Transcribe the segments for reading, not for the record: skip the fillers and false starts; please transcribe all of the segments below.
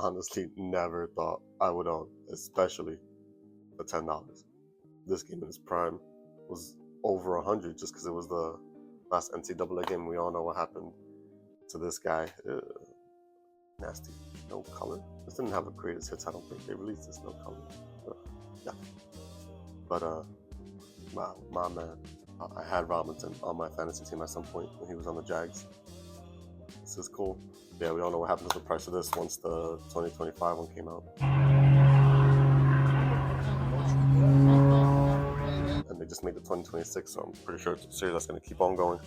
honestly never thought I would own, especially for $10. This game in its prime was over 100 just because it was the last NCAA game. We all know what happened to this guy. Nasty. No color. This didn't have a greatest hits. I don't think they released this. No color. Yeah. But my man, I had Robinson on my fantasy team at some point when he was on the Jags. This is cool. Yeah, we all know what happened to the price of this once the 2025 one came out. And they just made the 2026, so I'm pretty sure it's a series that's going to keep on going.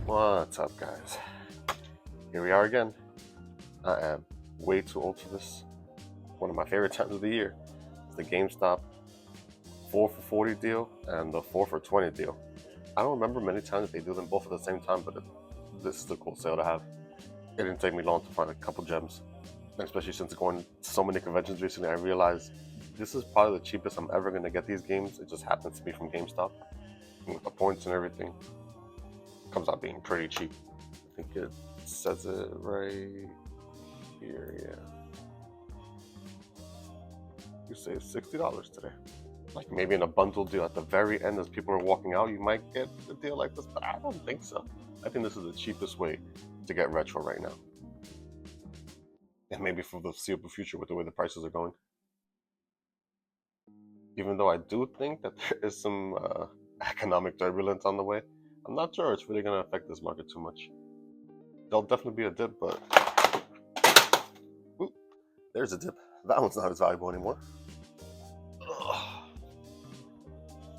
What's up, guys? Here we are again. I am way too old for this. One of my favorite times of the year is the GameStop 4 for 40 deal and the 4 for 20 deal. I don't remember many times that they do them both at the same time, but this is a cool sale to have. It didn't take me long to find a couple gems, especially since going to so many conventions recently. I realized this is probably the cheapest I'm ever going to get these games. It just happens to be from GameStop. And with the points and everything, comes out being pretty cheap. I think it says it right here, yeah. You save $60 today. Like maybe in a bundle deal at the very end as people are walking out, you might get a deal like this, but I don't think so. I think this is the cheapest way to get retro right now. And maybe for the foreseeable future with the way the prices are going. Even though I do think that there is some economic turbulence on the way, I'm not sure it's really going to affect this market too much. There'll definitely be a dip, but... Ooh, there's a dip. That one's not as valuable anymore. Ugh.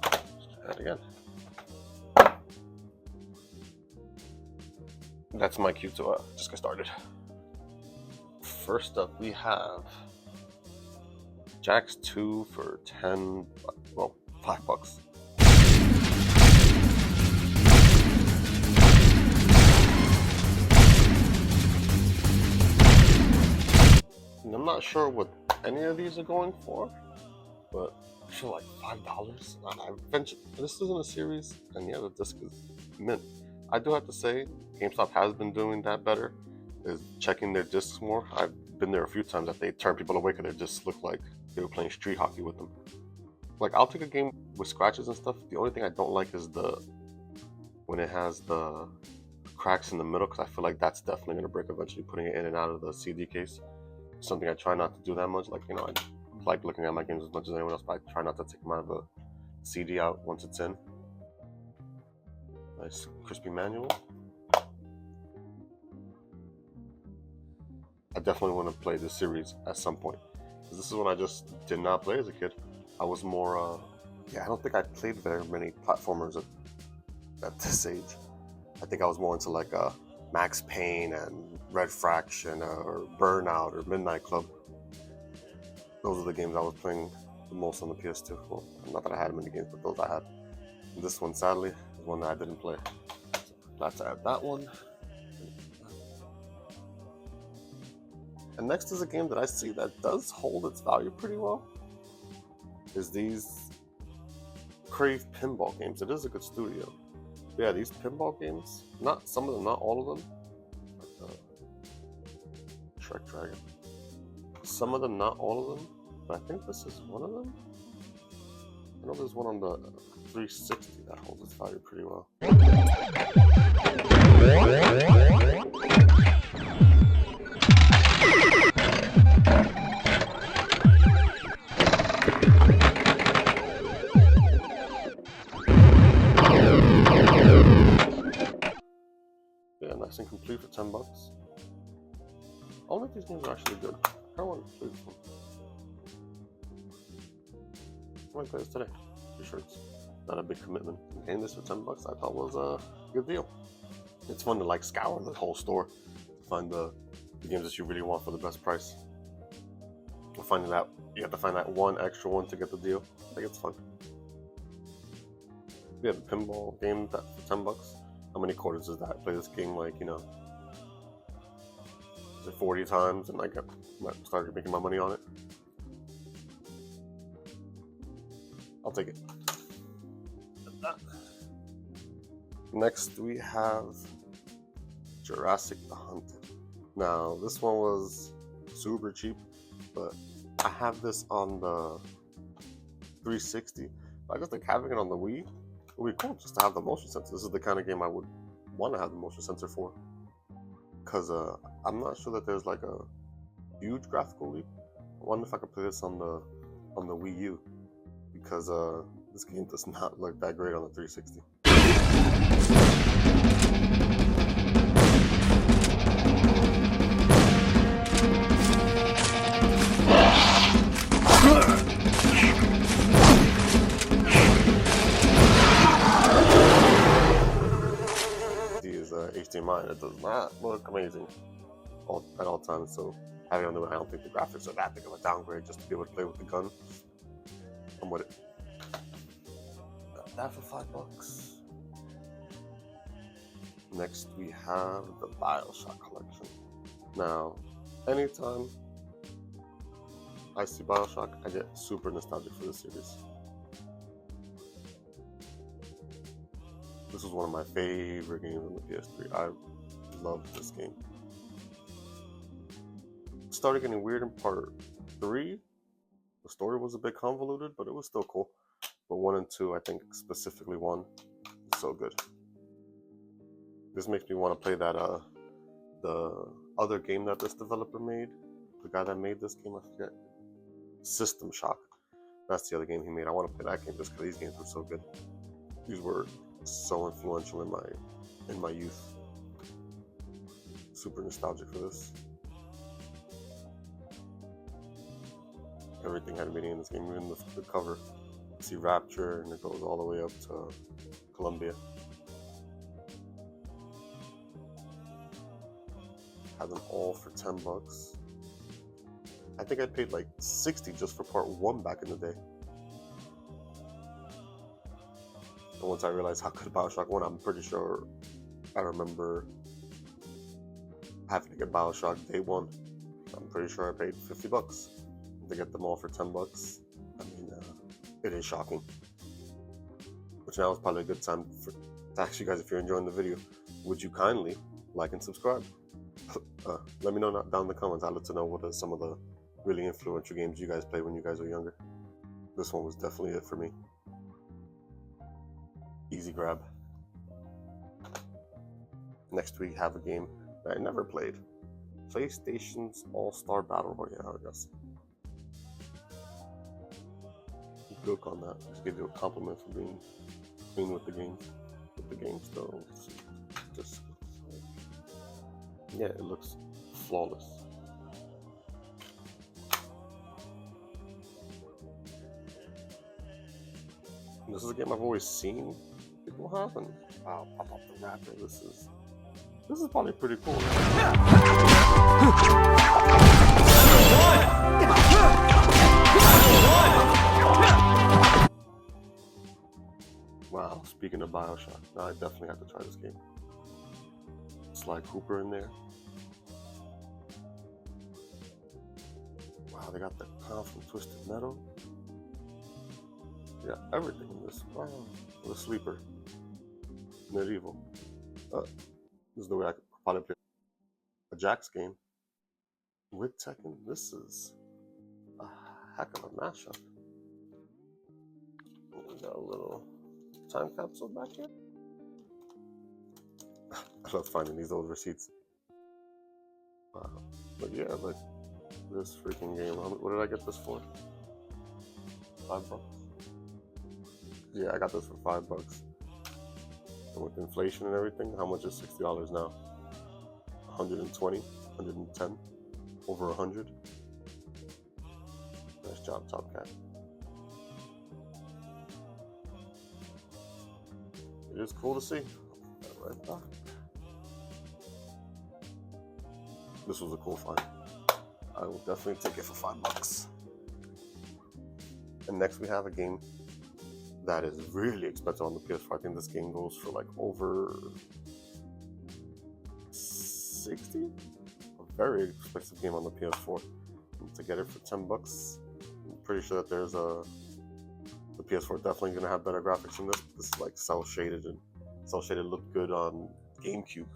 Let's try that again. That's my cue to just get started. First up, we have Jax 2 for 10, well, $5. I'm not sure what any of these are going for, but I feel like $5. This isn't a series, and yeah, the disc is mint. I do have to say, GameStop has been doing that better, is checking their discs more. I've been there a few times that they turn people away because their discs look like they were playing street hockey with them. Like, I'll take a game with scratches and stuff. The only thing I don't like is when it has the cracks in the middle, because I feel like that's definitely going to break eventually, putting it in and out of the CD case. Something I try not to do that much. Like, you know, I like looking at my games as much as anyone else, but I try not to take them out of the CD out once it's in. Nice crispy manual. I definitely want to play this series at some point, because this is one I just did not play as a kid. I was more, I don't think I played very many platformers at this age. I think I was more into like Max Payne and Red Fraction or Burnout or Midnight Club. Those are the games I was playing the most on the PS2. Well, not that I had many games, but those I had. And this one, sadly, is one that I didn't play. So glad to add that one. And next is a game that I see that does hold its value pretty well. Is these Crave pinball games. It is a good studio. But yeah, these pinball games, not some of them, not all of them. Like Shrek Dragon. Some of them, not all of them. But I think this is one of them. I know there's one on the 360 that holds its value pretty well. Yeah, nice and complete for $10. All of these games are actually good. I kind of want to play this one. I might play this today. Pretty sure it's not a big commitment. Getting this for $10 I thought was a good deal. It's fun to like scour the whole store to find the games that you really want for the best price. Finding that you have to find that one extra one to get the deal. I think it's fun. We have a pinball game that for $10. How many quarters is that? I play this game like, you know, 40 times and I started making my money on it. I'll take it. Next we have Jurassic the Hunted. Now this one was super cheap, but I have this on the 360. I just think having it on the Wii would be cool just to have the motion sensor. This is the kind of game I would want to have the motion sensor for. Because I'm not sure that there's like a huge graphical leap. I wonder if I could play this on the Wii U. Because this game does not look that great on the 360. HDMI, it does not look amazing at all times. So having on the way, I don't think the graphics are that big of a downgrade just to be able to play with the gun. I'm with it. Got that for $5. Next we have the BioShock collection. Now, anytime I see BioShock, I get super nostalgic for this series. This was one of my favorite games on the PS3. I loved this game. It started getting weird in part 3. The story was a bit convoluted, but it was still cool. But 1 and 2, I think specifically 1, is so good. This makes me want to play that the other game that this developer made. The guy that made this game, I forget. System Shock. That's the other game he made. I want to play that game just because these games were so good. These were so influential in my youth. Super nostalgic for this. Everything had meaning in this game, even the cover. You see Rapture and it goes all the way up to Columbia. Had them all for $10. I think I paid like $60 just for part 1 back in the day. And once I realized how good BioShock 1, I'm pretty sure I remember having to get BioShock day 1. I'm pretty sure I paid $50 to get them all for $10. I mean, it is shocking. Which now is probably a good time to ask you guys, if you're enjoying the video, would you kindly like and subscribe? Let me know down in the comments. I'd like to know what are some of the really influential games you guys played when you guys were younger. This one was definitely it for me. Easy grab. Next we have a game that I never played. PlayStation's All-Star Battle Royale, I guess. Good on that. Just give you a compliment for being clean with the game. With the game still. Just yeah, it looks flawless. This is a game I've always seen people have, and wow, pop up the wrapper. This is probably pretty cool. Wow, speaking of BioShock, now I definitely have to try this game. Sly Cooper in there. Wow, they got the clown from Twisted Metal. Yeah, everything in this. Wow, the sleeper. Medieval. This is the way I could probably play a Jax game with Tekken. This is a heck of a mashup. We got a little time capsule back here. I love finding these old receipts. But yeah, like this freaking game. What did I get this for? $5? Yeah, I got this for $5. And with inflation and everything, how much is $60 now? 120, 110, over 100. Nice job, Top Cat. It is cool to see. Right back. This was a cool find. I will definitely take it for $5. And next we have a game that is really expensive on the PS4. I think this game goes for like over 60. A very expensive game on the PS4. And to get it for $10, I'm pretty sure that there's the PS4 definitely gonna have better graphics than this. This is like cell shaded, and cell shaded looked good on GameCube.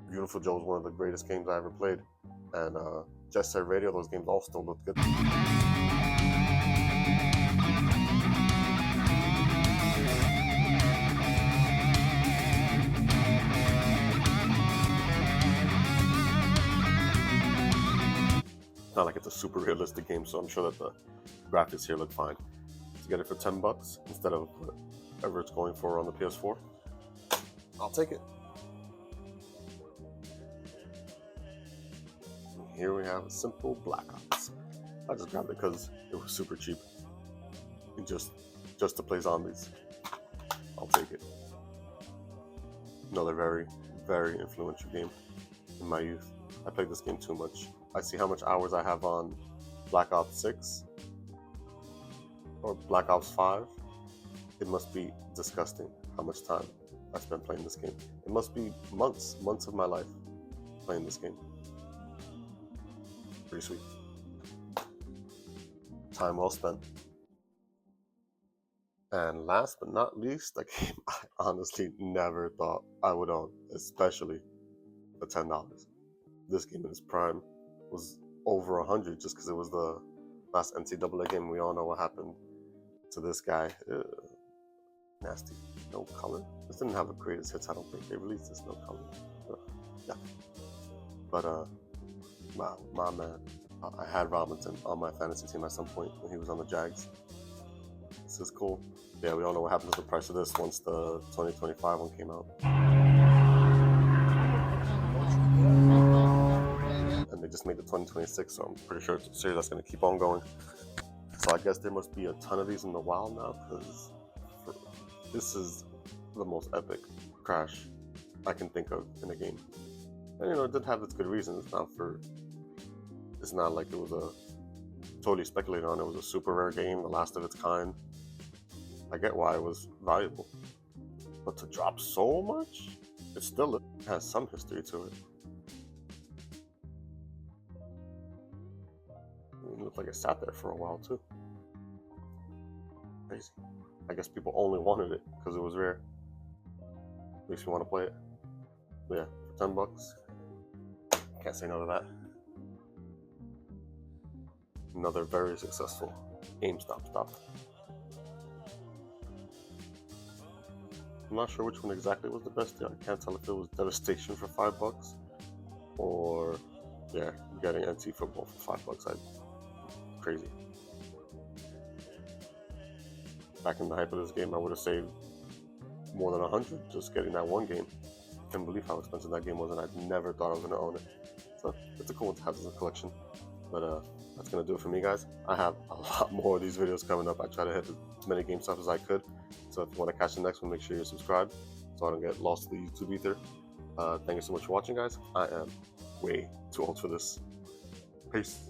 Beautiful Joe is one of the greatest games I ever played, and Jet Set Radio, those games all still look good. Not like it's a super realistic game, so I'm sure that the graphics here look fine. To get it for $10 instead of whatever it's going for on the PS4, I'll take it. And here we have a simple Black Ops. I just grabbed it because it was super cheap, and just to play zombies. I'll take it. Another very, very influential game in my youth. I played this game too much. I see how much hours I have on Black Ops 6 or Black Ops 5. It must be disgusting how much time I spent playing this game. It must be months of my life playing this game. Pretty sweet. Time well spent. And last but not least, a game I honestly never thought I would own, especially for $10. This game in its prime was over 100 just because it was the last NCAA game. We all know what happened to this guy. Nasty. No color. This didn't have a greatest hits, I don't think. They released this no color. Yeah. But my man, I had Robinson on my fantasy team at some point when he was on the Jags. This is cool. Yeah, we all know what happened to the price of this once the 2025 one came out. And they just made the 2026, so I'm pretty sure it's a series that's going to keep on going. So I guess there must be a ton of these in the wild now, because this is the most epic crash I can think of in a game. And you know, it did have its good reasons. It's not like it was a totally speculated on. It was a super rare game, the last of its kind. I get why it was valuable, but to drop so much, it still has some history to it. It looked like it sat there for a while too. Crazy. I guess people only wanted it because it was rare. Makes me want to play it. But yeah, for $10, can't say no to that. Another very successful GameStop stop. I'm not sure which one exactly was the best deal. I can't tell if it was Devastation for $5 or yeah, getting NT Football for $5. Crazy. Back in the hype of this game, I would have saved more than 100 just getting that one game. I can't believe how expensive that game was, and I never thought I was going to own it. So it's a cool one to have as a collection. But that's going to do it for me, guys. I have a lot more of these videos coming up. I try to hit as many game stuff as I could. So if you want to catch the next one, make sure you're subscribed so I don't get lost to the YouTube ether. Thank you so much for watching, guys. I am way too old for this. Peace.